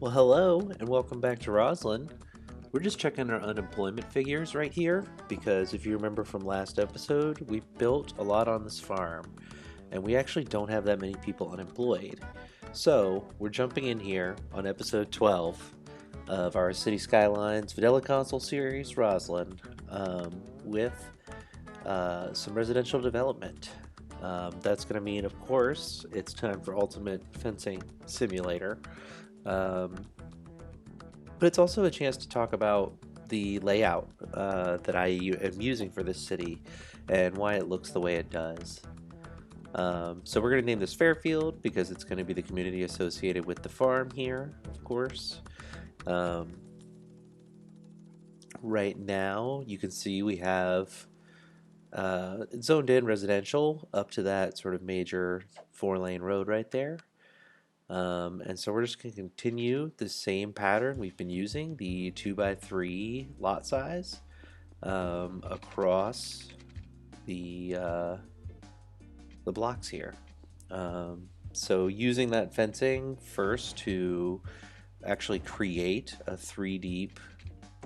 Well, hello and welcome back to Roslyn. We're just checking our unemployment figures right here because if you remember from last episode, we built a lot on this farm and we actually don't have that many people unemployed. So, we're jumping in here on episode 12 of our City Skylines Vanilla Console series, Roslyn, with some residential development. That's going to mean, of course, it's time for Ultimate Fencing Simulator. Um, but it's also a chance to talk about the layout that am using for this city and why it looks the way it does. So we're going to name this Fairfield because it's going to be the community associated with the farm here, of course. Um, right now, you can see we have zoned in residential up to that sort of major 4-lane road right there. And so we're just going to continue the same pattern we've been using, the 2x3 lot size across the blocks here. So using that fencing first to actually create a 3 deep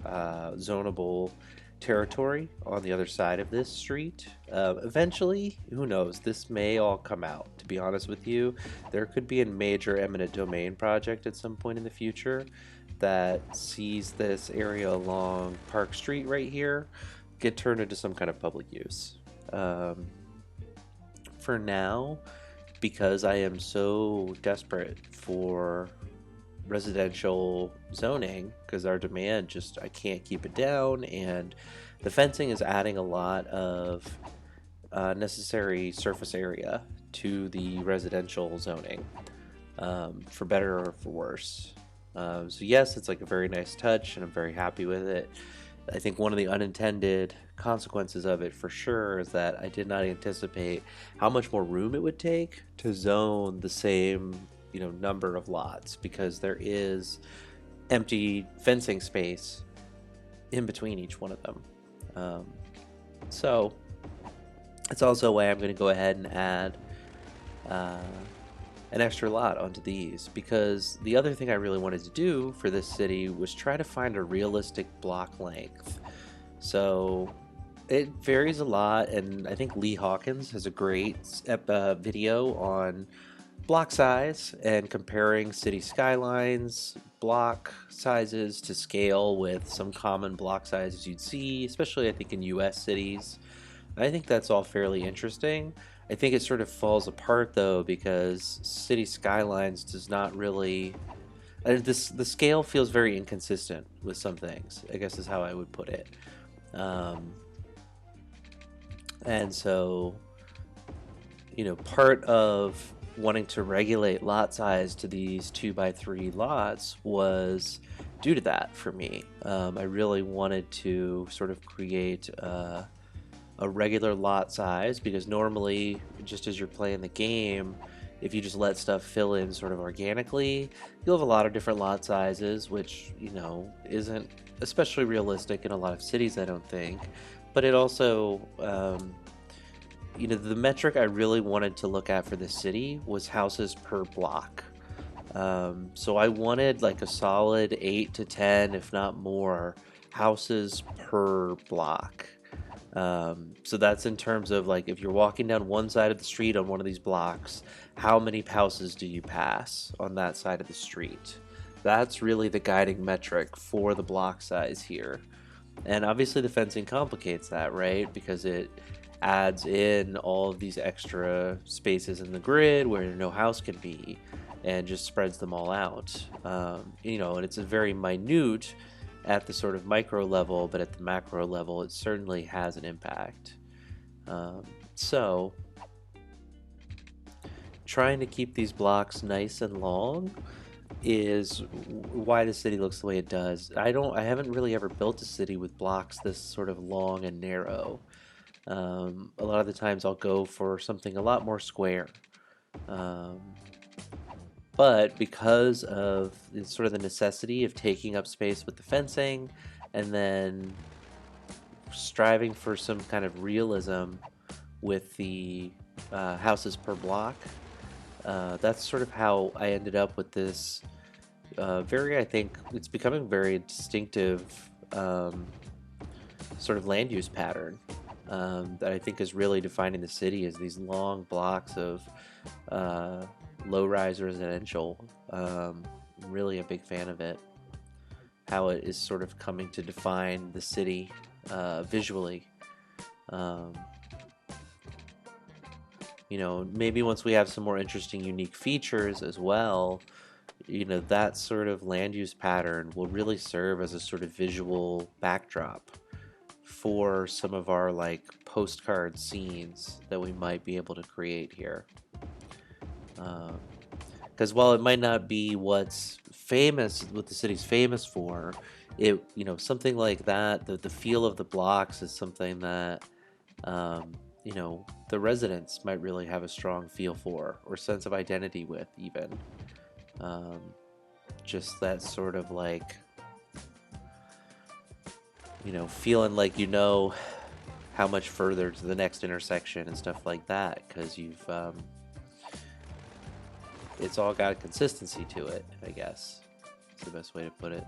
zonable territory on the other side of this street. Eventually, who knows, this may all come out. To be honest with you, there could be a major eminent domain project at some point in the future that sees this area along Park Street right here get turned into some kind of public use. For now, because I am so desperate for residential zoning because our demand just I can't keep it down, and the fencing is adding a lot of necessary surface area to the residential zoning, for better or for worse. So yes, it's like a very nice touch and I'm very happy with it. I think one of the unintended consequences of it for sure is that I did not anticipate how much more room it would take to zone the same number of lots, because there is empty fencing space in between each one of them. So it's also a way I'm going to go ahead and add an extra lot onto these, because the other thing I really wanted to do for this city was try to find a realistic block length. So it varies a lot, and I think Lee Hawkins has a great video on block size and comparing city skylines block sizes to scale with some common block sizes you'd see, especially I think in US cities. I think that's all fairly interesting. I think it sort of falls apart though because city skylines does not really the scale feels very inconsistent with some things, I guess is how I would put it. And so part of wanting to regulate lot size to these 2x3 lots was due to that for me. I really wanted to sort of create a regular lot size, because normally, just as you're playing the game, if you just let stuff fill in sort of organically, you'll have a lot of different lot sizes, which isn't especially realistic in a lot of cities, I don't think. But it also the metric I really wanted to look at for the city was houses per block. So I wanted like a solid 8 to 10, if not more, houses per block. So that's in terms of like if you're walking down one side of the street on one of these blocks, how many houses do you pass on that side of the street? That's really the guiding metric for the block size here. And obviously the fencing complicates that, right? Because it adds in all of these extra spaces in the grid where no house can be and just spreads them all out. And it's a very minute at the sort of micro level, but at the macro level, it certainly has an impact. So trying to keep these blocks nice and long is why the city looks the way it does. I haven't really ever built a city with blocks this sort of long and narrow. A lot of the times I'll go for something a lot more square. But because of sort of the necessity of taking up space with the fencing and then striving for some kind of realism with the houses per block, that's sort of how I ended up with this I think it's becoming very distinctive sort of land use pattern that I think is really defining the city as these long blocks of uh, low-rise residential. I'm really a big fan of it. How it is sort of coming to define the city visually. Um, maybe once we have some more interesting, unique features as well, that sort of land use pattern will really serve as a sort of visual backdrop for some of our like postcard scenes that we might be able to create here. Because while it might not be what's famous, what the city's famous for, something like that, the feel of the blocks is something that, the residents might really have a strong feel for or sense of identity with, even. Um, just that sort of like, feeling like how much further to the next intersection and stuff like that, because it's all got a consistency to it, I guess. That's the best way to put it.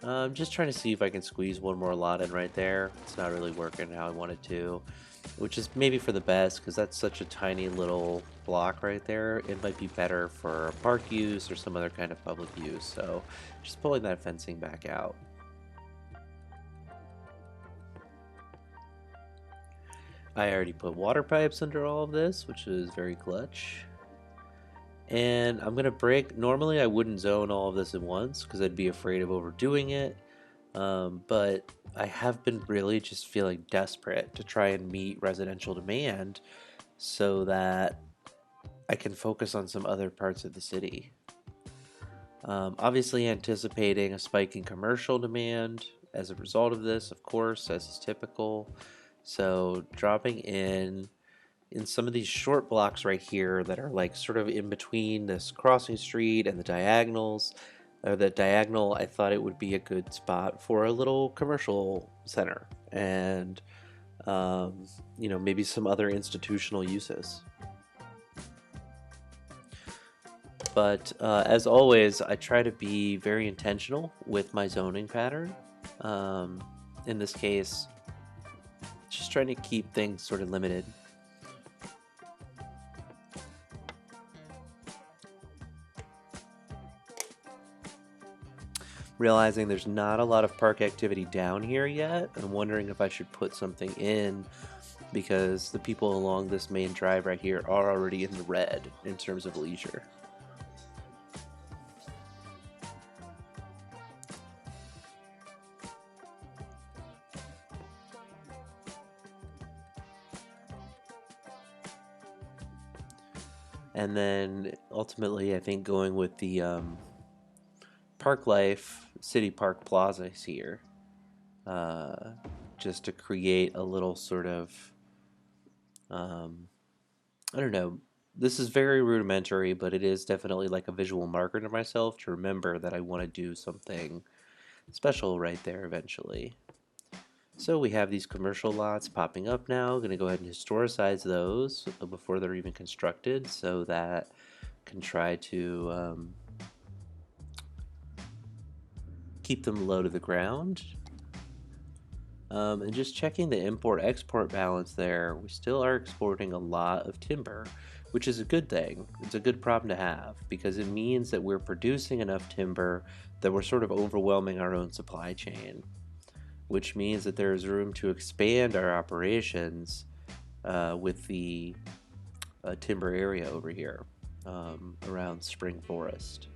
I'm just trying to see if I can squeeze one more lot in right there. It's not really working how I want it to, which is maybe for the best, because that's such a tiny little block right there. It might be better for park use or some other kind of public use, so just pulling that fencing back out. I already put water pipes under all of this, which is very clutch. And I'm gonna break. Normally I wouldn't zone all of this at once because I'd be afraid of overdoing it. But I have been really just feeling desperate to try and meet residential demand so that I can focus on some other parts of the city. Obviously anticipating a spike in commercial demand as a result of this, of course, as is typical. So dropping in some of these short blocks right here that are like sort of in between this crossing street and the diagonals. The diagonal, I thought it would be a good spot for a little commercial center and, maybe some other institutional uses. But as always, I try to be very intentional with my zoning pattern. Um, in this case, just trying to keep things sort of limited. Realizing there's not a lot of park activity down here yet. I'm wondering if I should put something in because the people along this main drive right here are already in the red in terms of leisure. And then ultimately, I think going with the Park Life City Park plazas here, uh, just to create a little sort of, um, I don't know. This is very rudimentary, but it is definitely like a visual marker to myself to remember that I want to do something special right there eventually. So we have these commercial lots popping up now. I'm going to go ahead and historicize those before they're even constructed so that I can try to keep them low to the ground. And just checking the import-export balance there, we still are exporting a lot of timber, which is a good thing. It's a good problem to have because it means that we're producing enough timber that we're sort of overwhelming our own supply chain, which means that there's room to expand our operations with the timber area over here around Spring Forest.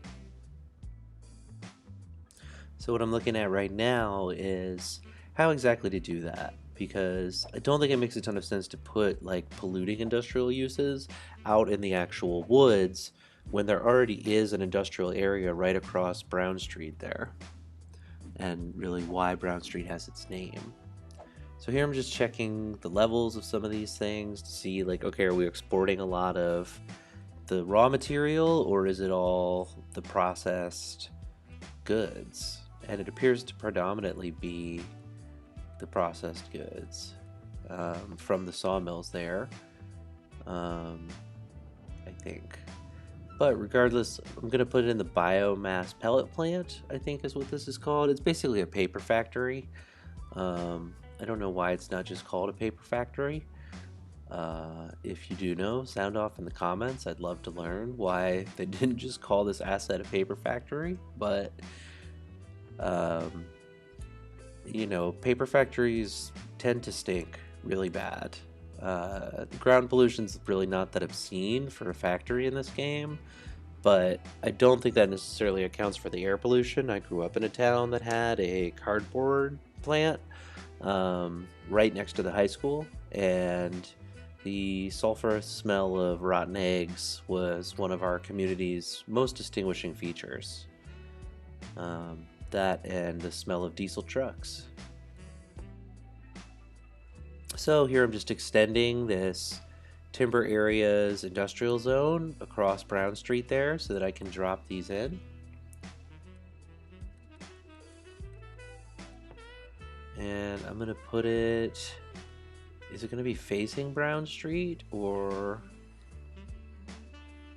So what I'm looking at right now is how exactly to do that, because I don't think it makes a ton of sense to put like polluting industrial uses out in the actual woods when there already is an industrial area right across Brown Street there, and really why Brown Street has its name. So here I'm just checking the levels of some of these things to see like, okay, are we exporting a lot of the raw material or is it all the processed goods? And it appears to predominantly be the processed goods from the sawmills there, I think. But regardless, I'm going to put it in the biomass pellet plant, I think is what this is called. It's basically a paper factory. I don't know why it's not just called a paper factory. If you do know, sound off in the comments. I'd love to learn why they didn't just call this asset a paper factory. But, you know, paper factories tend to stink really bad. Ground pollution's really not that obscene for a factory in this game, but I don't think that necessarily accounts for the air pollution. I grew up in a town that had a cardboard plant right next to the high school, and the sulfurous smell of rotten eggs was one of our community's most distinguishing features. That and the smell of diesel trucks. So here I'm just extending this timber area's industrial zone across Brown Street there so that I can drop these in. And I'm gonna put it, is it gonna be facing Brown Street, or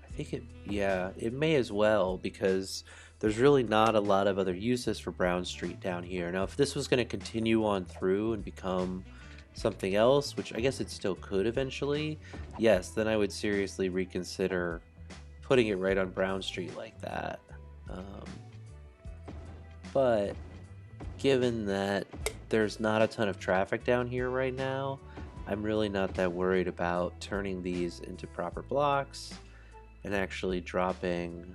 I think it may as well, because there's really not a lot of other uses for Brown Street down here. Now if this was gonna continue on through and become something else, which I guess it still could eventually, yes, then I would seriously reconsider putting it right on Brown Street like that. But given that there's not a ton of traffic down here right now, I'm really not that worried about turning these into proper blocks and actually dropping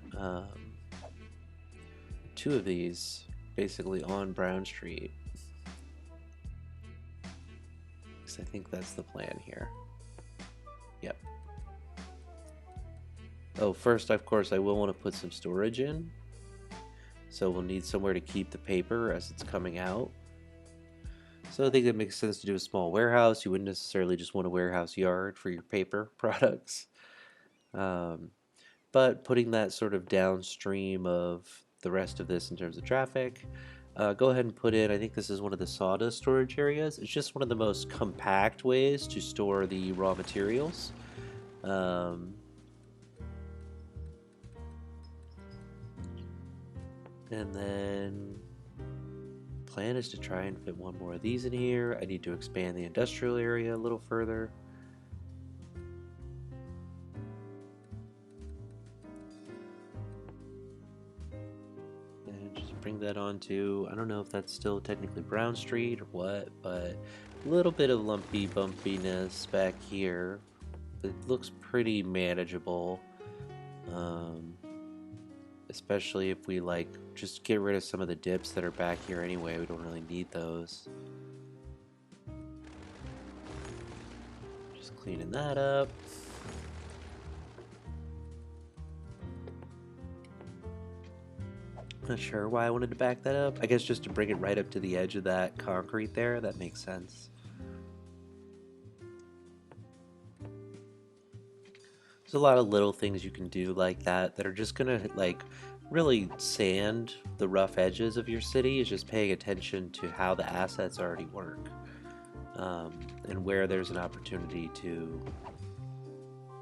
2 of these basically on Brown Street. I think that's the plan here. Yep. Oh, first, of course, I will want to put some storage in. So we'll need somewhere to keep the paper as it's coming out. So I think it makes sense to do a small warehouse. You wouldn't necessarily just want a warehouse yard for your paper products. But putting that sort of downstream of the rest of this in terms of traffic, go ahead and put in, I think this is one of the sawdust storage areas. It's just one of the most compact ways to store the raw materials. And then plan is to try and fit 1 more of these in here. I need to expand the industrial area a little further. Bring that onto, I don't know if that's still technically Brown Street or what, but a little bit of lumpy bumpiness back here. It looks pretty manageable, especially if we like just get rid of some of the dips that are back here anyway. We don't really need those. Just cleaning that up. Not sure why I wanted to back that up. I guess just to bring it right up to the edge of that concrete there. That makes sense. There's a lot of little things you can do like that that are just gonna like really sand the rough edges of your city. Is just paying attention to how the assets already work, and where there's an opportunity to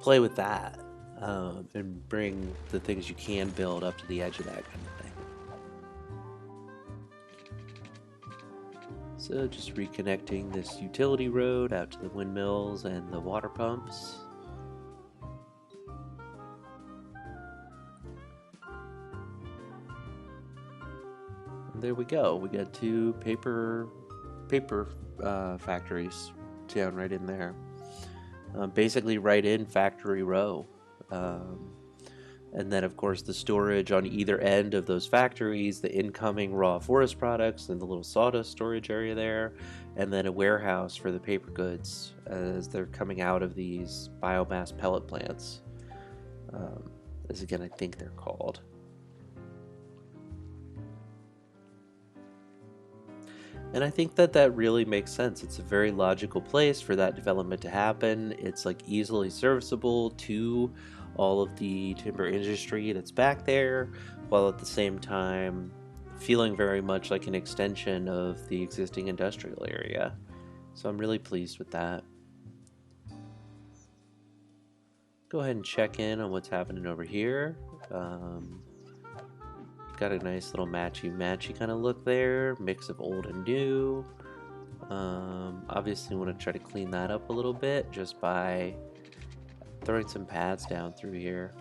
play with that, and bring the things you can build up to the edge of that kind of thing. So just reconnecting this utility road out to the windmills and the water pumps. And there we go. We got 2 paper factories down right in there. Basically right in factory row. And then of course the storage on either end of those factories, the incoming raw forest products and the little sawdust storage area there, and then a warehouse for the paper goods as they're coming out of these biomass pellet plants, as again I think they're called. And I think that that really makes sense. It's a very logical place for that development to happen. It's like easily serviceable to all of the timber industry that's back there, while at the same time feeling very much like an extension of the existing industrial area. So I'm really pleased with that. Go ahead and check in on what's happening over here. Got a nice little matchy kind of look there, mix of old and new. Obviously want to try to clean that up a little bit just by throwing some paths down through here.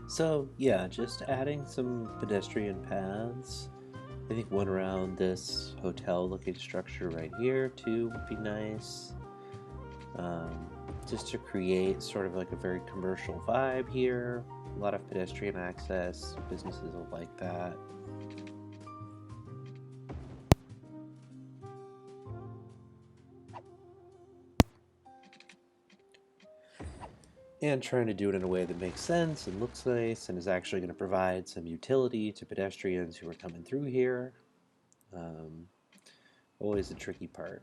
So yeah, just adding some pedestrian paths. I think one around this hotel looking structure right here too would be nice. Just to create sort of like a very commercial vibe here. A lot of pedestrian access, businesses will like that. And trying to do it in a way that makes sense and looks nice and is actually going to provide some utility to pedestrians who are coming through here. Always a tricky part.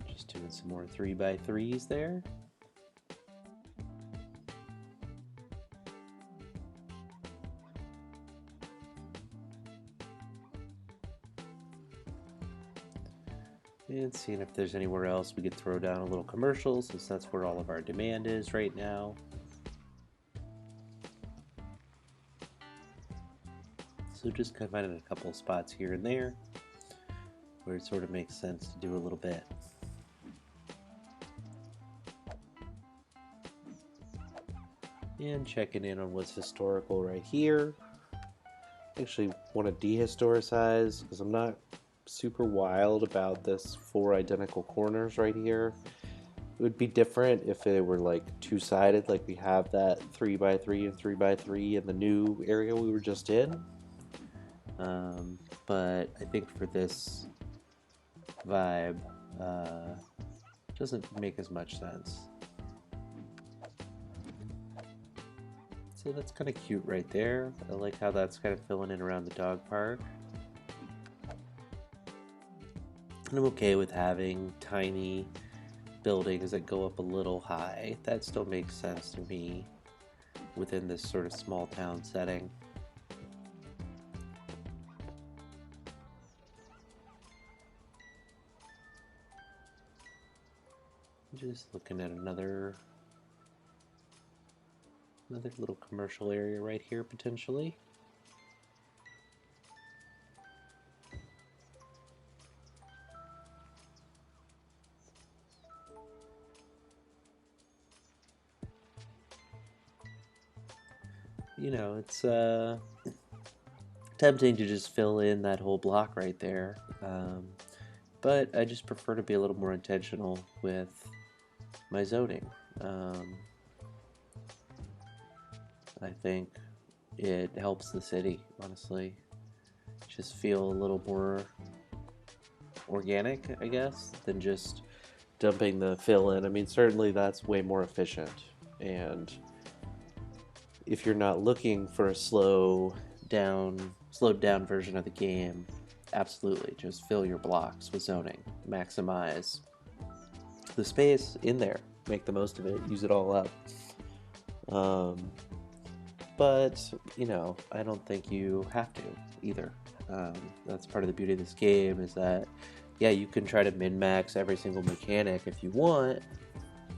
Just doing some more 3x3s there. And seeing if there's anywhere else we could throw down a little commercial, since that's where all of our demand is right now. So just kind of finding a couple of spots here and there where it sort of makes sense to do a little bit. And checking in on what's historical right here. Actually want to dehistoricize because I'm not super wild about this 4 identical corners right here. It would be different if it were like two-sided, like we have that 3x3 and 3x3 in the new area we were just in. But I think for this vibe, doesn't make as much sense. So that's kind of cute right there. I like how that's kind of filling in around the dog park. And I'm okay with having tiny buildings that go up a little high. That still makes sense to me within this sort of small town setting. Just looking at another little commercial area right here potentially. You know, it's tempting to just fill in that whole block right there, but I just prefer to be a little more intentional with my zoning. I think it helps the city, honestly. Just feel a little more organic, I guess, than just dumping the fill in. I mean, certainly that's way more efficient. And if you're not looking for a slowed down version of the game, absolutely, just fill your blocks with zoning. Maximize the space in there. Make the most of it. Use it all up. But, you know, I don't think you have to either. That's part of the beauty of this game is that, yeah, you can try to min-max every single mechanic if you want,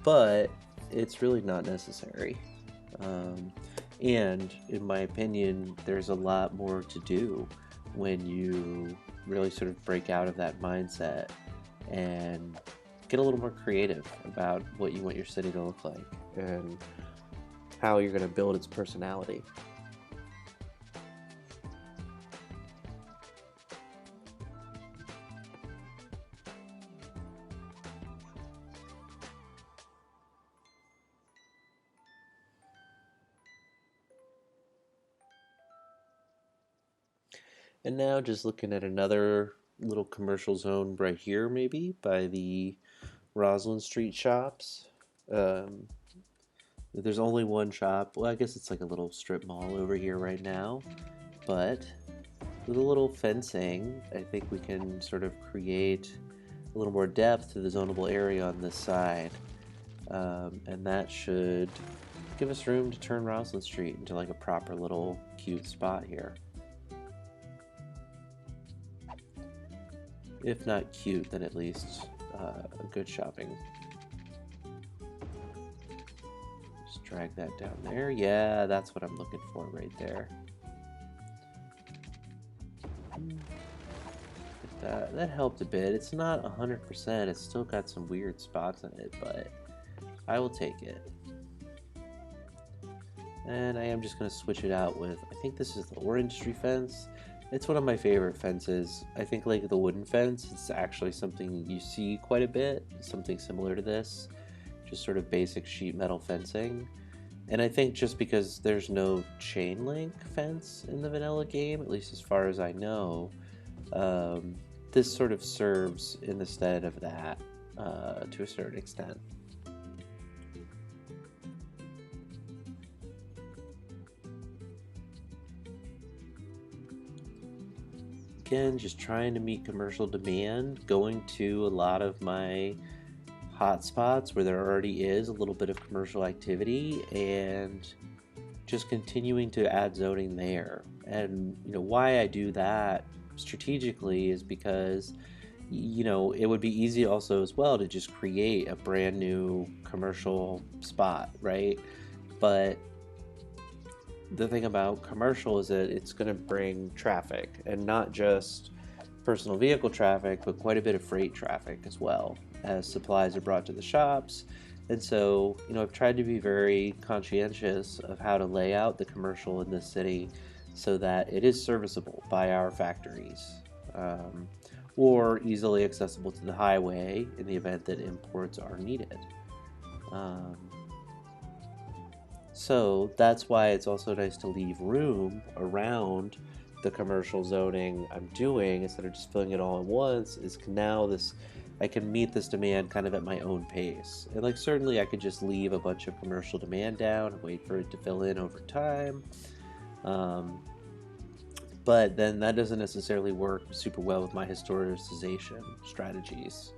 but it's really not necessary. And in my opinion, there's a lot more to do when you really sort of break out of that mindset and get a little more creative about what you want your city to look like and how you're going to build its personality. And now just looking at another little commercial zone right here, maybe by the Roslyn Street shops. There's only one shop. Well, I guess it's like a little strip mall over here right now. But with a little fencing, I think we can sort of create a little more depth to the zonable area on this side. And that should give us room to turn Roslyn Street into like a proper little cute spot here. If not cute, then at least a good shopping. Just drag that down there. Yeah, that's what I'm looking for right there. That helped a bit. It's not 100%. It's still got some weird spots in it, but I will take it. And I am just going to switch it out with, I think this is the orange tree fence. It's one of my favorite fences. I think like the wooden fence, it's actually something you see quite a bit, something similar to this, just sort of basic sheet metal fencing. And I think just because there's no chain link fence in the vanilla game, at least as far as I know, this sort of serves in the stead of that to a certain extent. Again, just trying to meet commercial demand, going to a lot of my hotspots where there already is a little bit of commercial activity and just continuing to add zoning there. And why I do that strategically is because it would be easy also as well to just create a brand new commercial spot, right? But the thing about commercial is that it's going to bring traffic, and not just personal vehicle traffic, but quite a bit of freight traffic as well, as supplies are brought to the shops. And so, I've tried to be very conscientious of how to lay out the commercial in this city so that it is serviceable by our factories, or easily accessible to the highway in the event that imports are needed. So that's why it's also nice to leave room around the commercial zoning I'm doing instead of just filling it all at once. Is now I can meet this demand kind of at my own pace. And like certainly I could just leave a bunch of commercial demand down and wait for it to fill in over time. But then that doesn't necessarily work super well with my historicization strategies.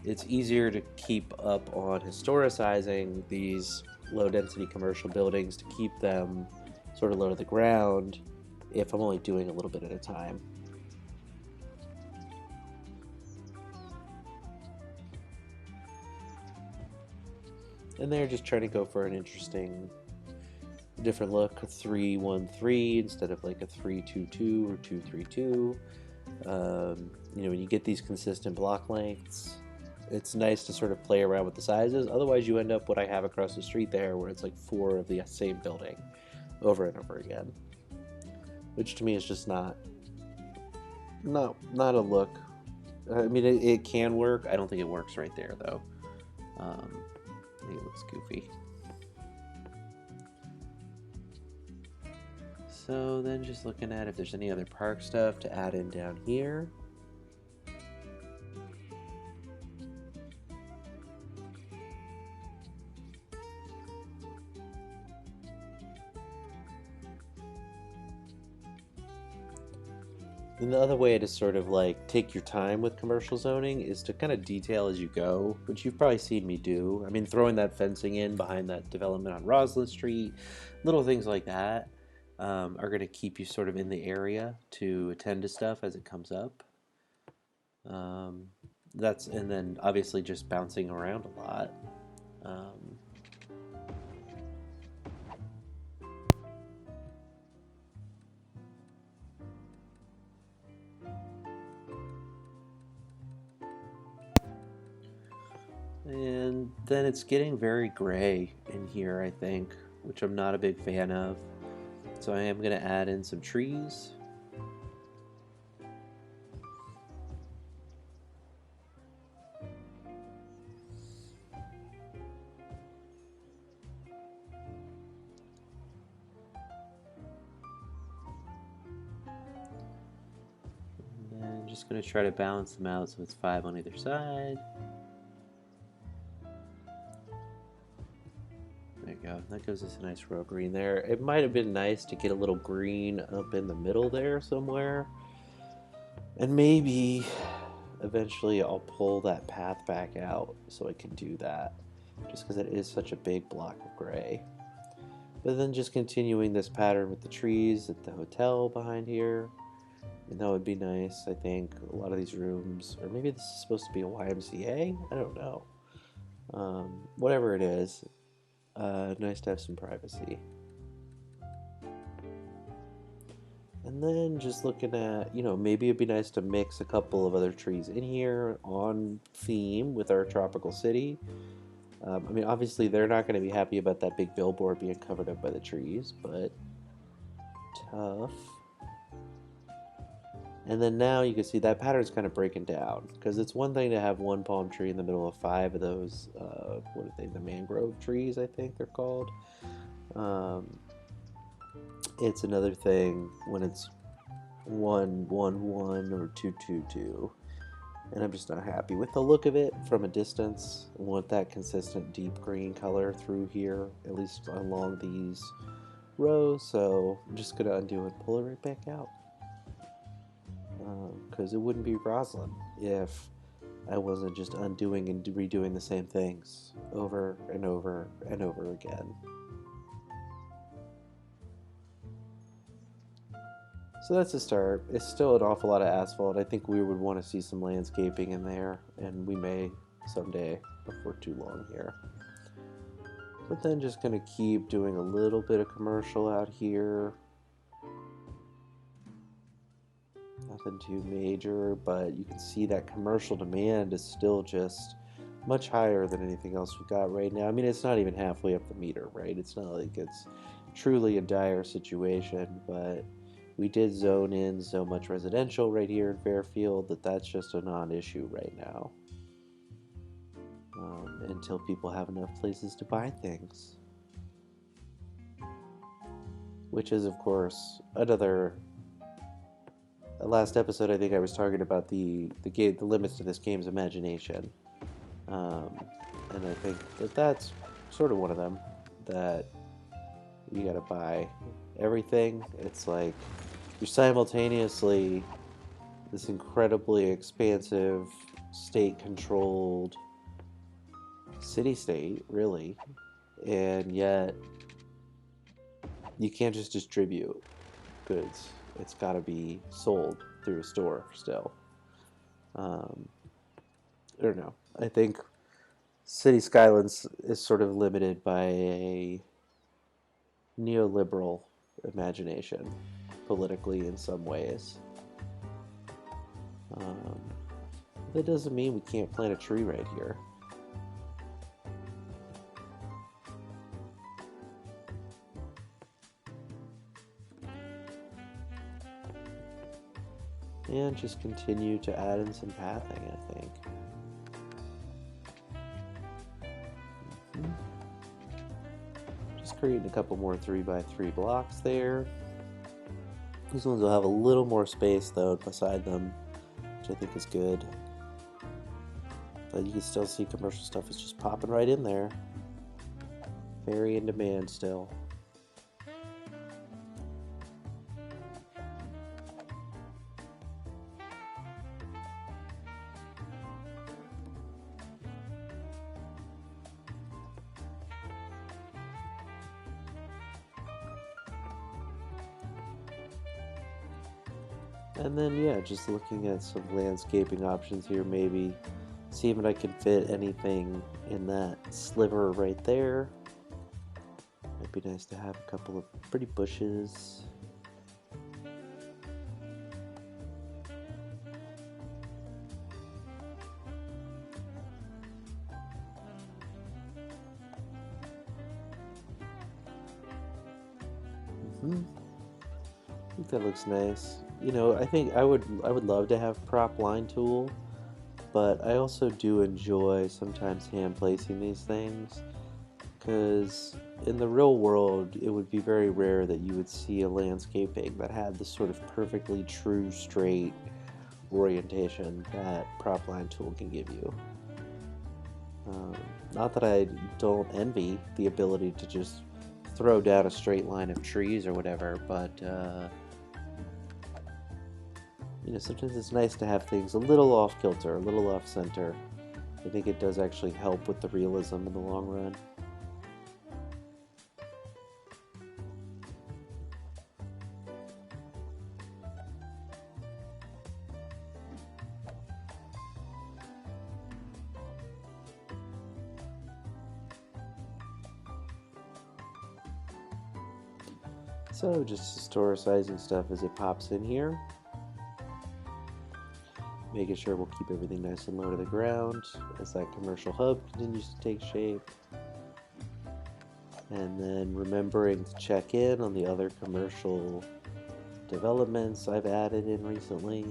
It's easier to keep up on historicizing these low-density commercial buildings to keep them sort of low to the ground if I'm only doing a little bit at a time. And they're just trying to go for an interesting, different look, a 3-1-3 instead of like a 3-2-2 or 2-3-2. When you get these consistent block lengths, it's nice to sort of play around with the sizes. Otherwise, you end up what I have across the street there, where it's like 4 of the same building over and over again, which to me is just not a look. I mean, it can work. I don't think it works right there, though. I think it looks goofy. So then just looking at if there's any other park stuff to add in down here. And the other way to sort of like take your time with commercial zoning is to kind of detail as you go, which you've probably seen me do. I mean, throwing that fencing in behind that development on Roslyn Street, little things like that are going to keep you sort of in the area to attend to stuff as it comes up. And then obviously just bouncing around a lot. And then it's getting very gray in here, I think, which I'm not a big fan of. So I am going to add in some trees. And then just going to try to balance them out so it's 5 on either side. There you go. That gives us a nice row green there. It might have been nice to get a little green up in the middle there somewhere. And maybe eventually I'll pull that path back out so I can do that, just because it is such a big block of gray. But then just continuing this pattern with the trees at the hotel behind here, and that would be nice. I think a lot of these rooms, or maybe this is supposed to be a YMCA, I don't know. Whatever it is, nice to have some privacy. And then just looking at, maybe it'd be nice to mix a couple of other trees in here on theme with our tropical city. I mean, obviously they're not going to be happy about that big billboard being covered up by the trees, but tough. And then now you can see that pattern's kind of breaking down, because it's one thing to have one palm tree in the middle of 5 of those, what are they, the mangrove trees, I think they're called. It's another thing when it's 1, 1, 1, or 2, 2, 2. And I'm just not happy with the look of it from a distance. I want that consistent deep green color through here, at least along these rows. So I'm just going to undo and pull it right back out. Because it wouldn't be Roslyn if I wasn't just undoing and redoing the same things over and over and over again. So that's a start. It's still an awful lot of asphalt. I think we would want to see some landscaping in there, and we may someday before too long here. But then just going to keep doing a little bit of commercial out here. Nothing too major, but you can see that commercial demand is still just much higher than anything else we've got right now. I mean, it's not even halfway up the meter, right? It's not like it's truly a dire situation, but we did zone in so much residential right here in Fairfield that that's just a non-issue right now. Until people have enough places to buy things. Which is, of course, another... Last episode, I think I was talking about the limits to this game's imagination. And I think that's sort of one of them, that you gotta buy everything. It's like you're simultaneously this incredibly expansive, state-controlled city-state, really, and yet you can't just distribute goods. It's got to be sold through a store still. I don't know. I think City Skylines is sort of limited by a neoliberal imagination, politically in some ways. That doesn't mean we can't plant a tree right here. And just continue to add in some pathing, I think. Just creating a couple more 3x3 blocks there. These ones will have a little more space though beside them, which I think is good. But you can still see commercial stuff is just popping right in there. Very in demand still. And then, yeah, just looking at some landscaping options here, maybe seeing if I can fit anything in that sliver right there. Might be nice to have a couple of pretty bushes. I think that looks nice. You know, I think I would love to have prop line tool, but I also do enjoy sometimes hand placing these things, because in the real world it would be very rare that you would see a landscaping that had this sort of perfectly true straight orientation that prop line tool can give you. Not that I don't envy the ability to just throw down a straight line of trees or whatever, but You know, sometimes it's nice to have things a little off kilter, a little off center. I think it does actually help with the realism in the long run. So just historicizing stuff as it pops in here. Making sure we'll keep everything nice and low to the ground as that commercial hub continues to take shape. And then remembering to check in on the other commercial developments I've added in recently.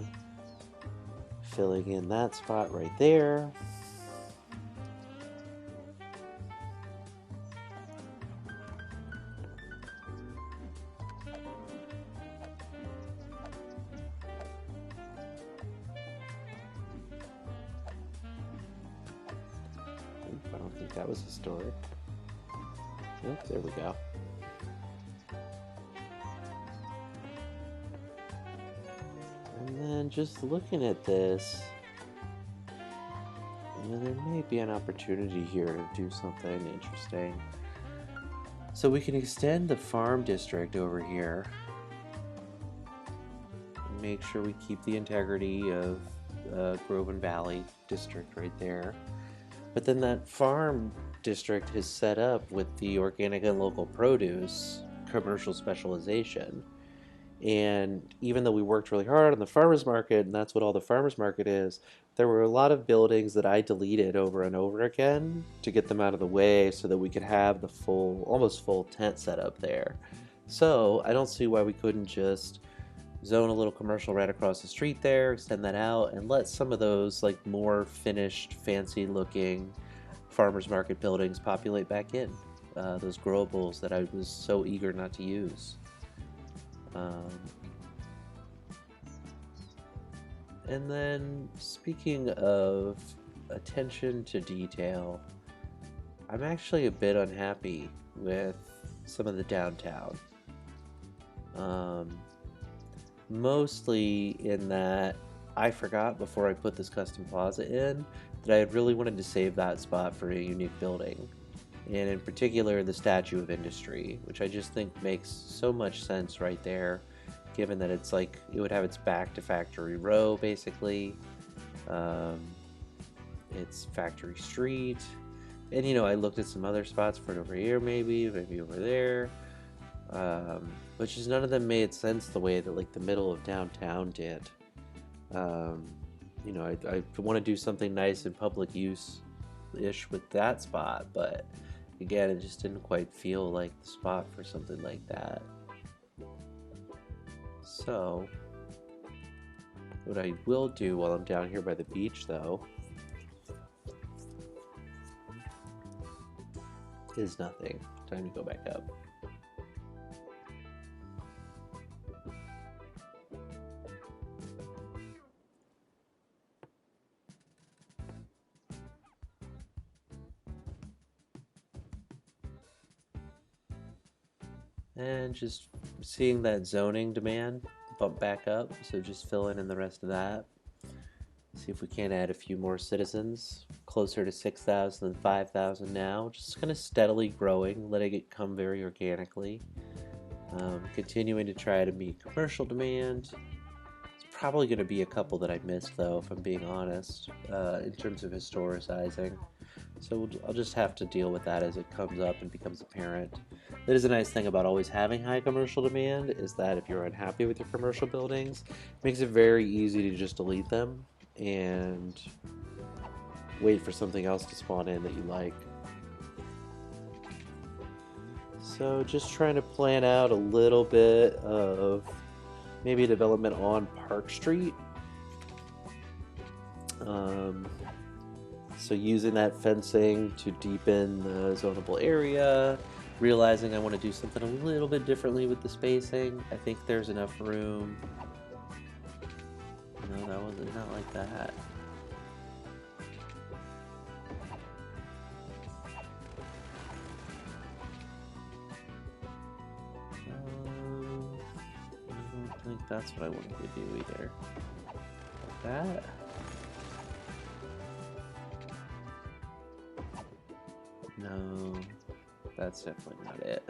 Filling in that spot right there. I don't think that was historic. Yep, there we go. And then just looking at this, you know, there may be an opportunity here to do something interesting. So we can extend the farm district over here. And make sure we keep the integrity of Grove and Valley district right there. But then that farm district is set up with the organic and local produce commercial specialization. And even though we worked really hard on the farmers market, and that's what all the farmers market is, there were a lot of buildings that I deleted over and over again to get them out of the way so that we could have the full, almost full tent set up there. So I don't see why we couldn't just zone a little commercial right across the street there, extend that out, and let some of those like more finished, fancy looking farmers market buildings populate back in. Those growables that I was so eager not to use. And then speaking of attention to detail, I'm actually a bit unhappy with some of the downtown. Mostly in that I forgot before I put this custom plaza in that I had really wanted to save that spot for a unique building. And in particular, the Statue of Industry, which I just think makes so much sense right there, given that it's like, it would have its back to Factory Row, basically. It's Factory Street. And, you know, I looked at some other spots for it over here, maybe over there. But just none of them made sense the way that, like, the middle of downtown did. You know, I want to do something nice in public use-ish with that spot, but again, it just didn't quite feel like the spot for something like that. So, what I will do while I'm down here by the beach, though, is nothing. Time to go back up. And just seeing that zoning demand bump back up, so just fill in the rest of that. See if we can't add a few more citizens, closer to 6,000 than 5,000 now. Just kind of steadily growing, letting it come very organically. Continuing to try to meet commercial demand. It's probably going to be a couple that I missed, though, if I'm being honest, in terms of historicizing. So I'll just have to deal with that as it comes up and becomes apparent. That is a nice thing about always having high commercial demand, is that if you're unhappy with your commercial buildings, it makes it very easy to just delete them and wait for something else to spawn in that you like. So just trying to plan out a little bit of maybe a development on Park Street. So using that fencing to deepen the zonable area, realizing I want to do something a little bit differently with the spacing. I think there's enough room. No, that wasn't not like that. I don't think that's what I wanted to do either. that. No, that's definitely not it.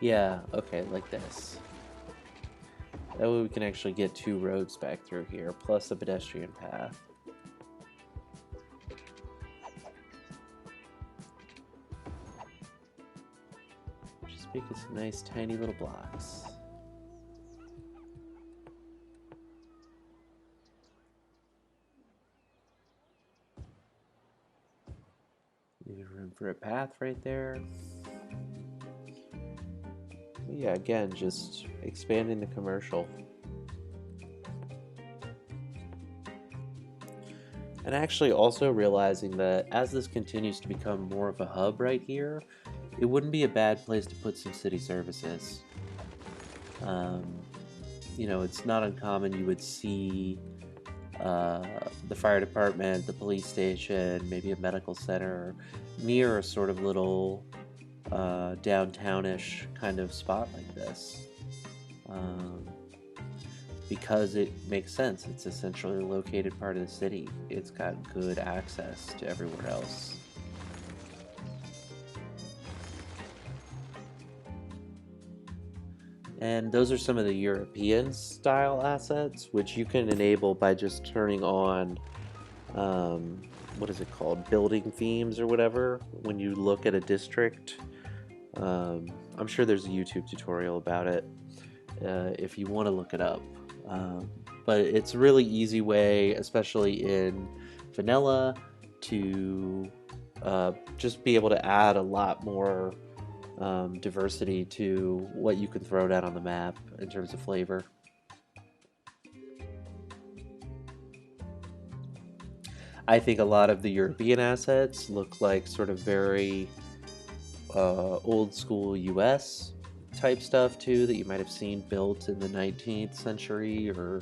Yeah, okay, like this. That way we can actually get 2 roads back through here, plus a pedestrian path. Just making some nice tiny little blocks. Leave room for a path right there. Yeah, again, just expanding the commercial. And actually also realizing that as this continues to become more of a hub right here, it wouldn't be a bad place to put some city services. You know, it's not uncommon you would see the fire department, the police station, maybe a medical center near a sort of little downtownish kind of spot like this. Because it makes sense. It's essentially a located part of the city. It's got good access to everywhere else. And those are some of the European style assets, which you can enable by just turning on, what is it called? Building themes or whatever. When you look at a district, I'm sure there's a YouTube tutorial about it if you want to look it up. But it's a really easy way, especially in vanilla, to just be able to add a lot more diversity to what you can throw down on the map in terms of flavor. I think a lot of the European assets look like sort of very old school US type stuff too, that you might have seen built in the 19th century or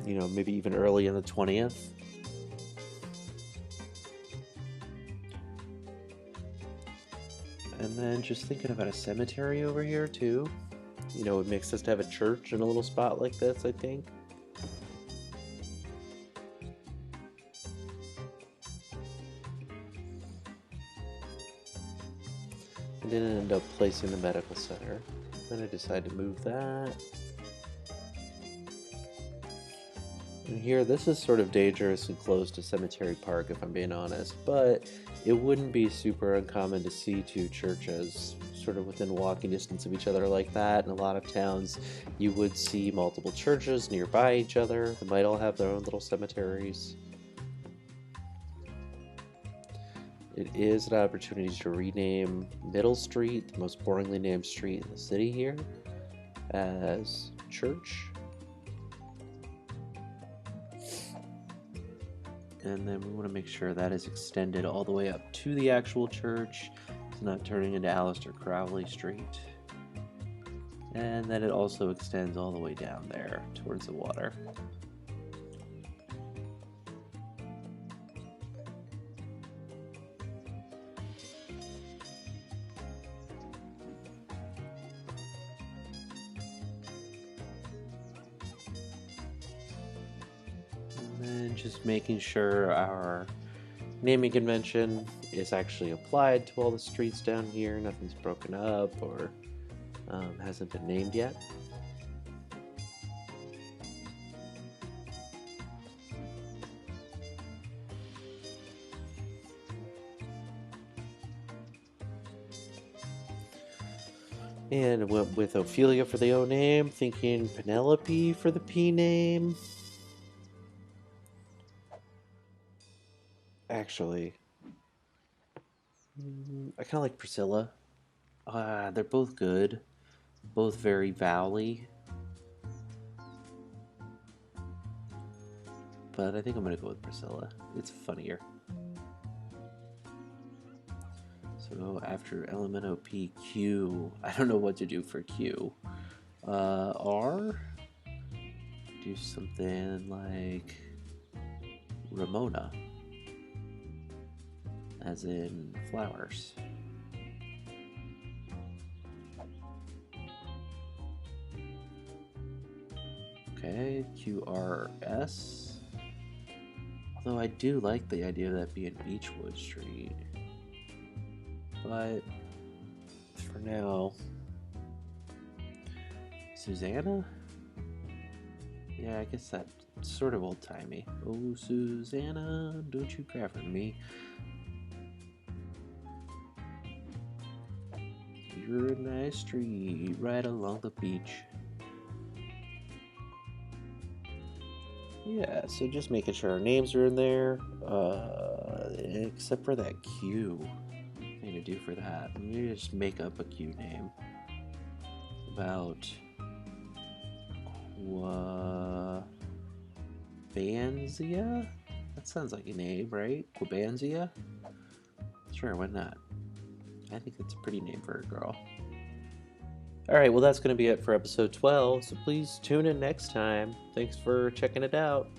you know, maybe even early in the 20th. And then just thinking about a cemetery over here too. You know, it makes sense to have a church in a little spot like this, I think. I didn't end up placing the medical center. Then I decided to move that. And here, this is sort of dangerous and close to Cemetery Park, if I'm being honest, but it wouldn't be super uncommon to see 2 churches sort of within walking distance of each other like that. In a lot of towns, you would see multiple churches nearby each other. They might all have their own little cemeteries. It is an opportunity to rename Middle Street, the most boringly named street in the city here, as Church. And then we want to make sure that is extended all the way up to the actual church. It's not turning into Aleister Crowley Street. And then it also extends all the way down there towards the water. And just making sure our naming convention is actually applied to all the streets down here. Nothing's broken up or hasn't been named yet. And went with Ophelia for the O name, thinking Penelope for the P name. Actually, I kind of like Priscilla. They're both good, both very vowely. But I think I'm gonna go with Priscilla. It's funnier. So after LMNOP, I don't know what to do for Q. R, do something like Ramona, as in flowers. Okay, QRS. Although I do like the idea of that being Beechwood Street. But for now, Susanna? Yeah, I guess that's sort of old-timey. Oh, Susanna, don't you cry for me. You're a nice street right along the beach. Yeah, so just making sure our names are in there, except for that Q. Thing to do for that. Maybe just make up a Q name. About Quabanzia? That sounds like a name, right? Quabanzia? Sure, why not? I think that's a pretty name for a girl. Alright, well that's going to be it for episode 12, so please tune in next time. Thanks for checking it out.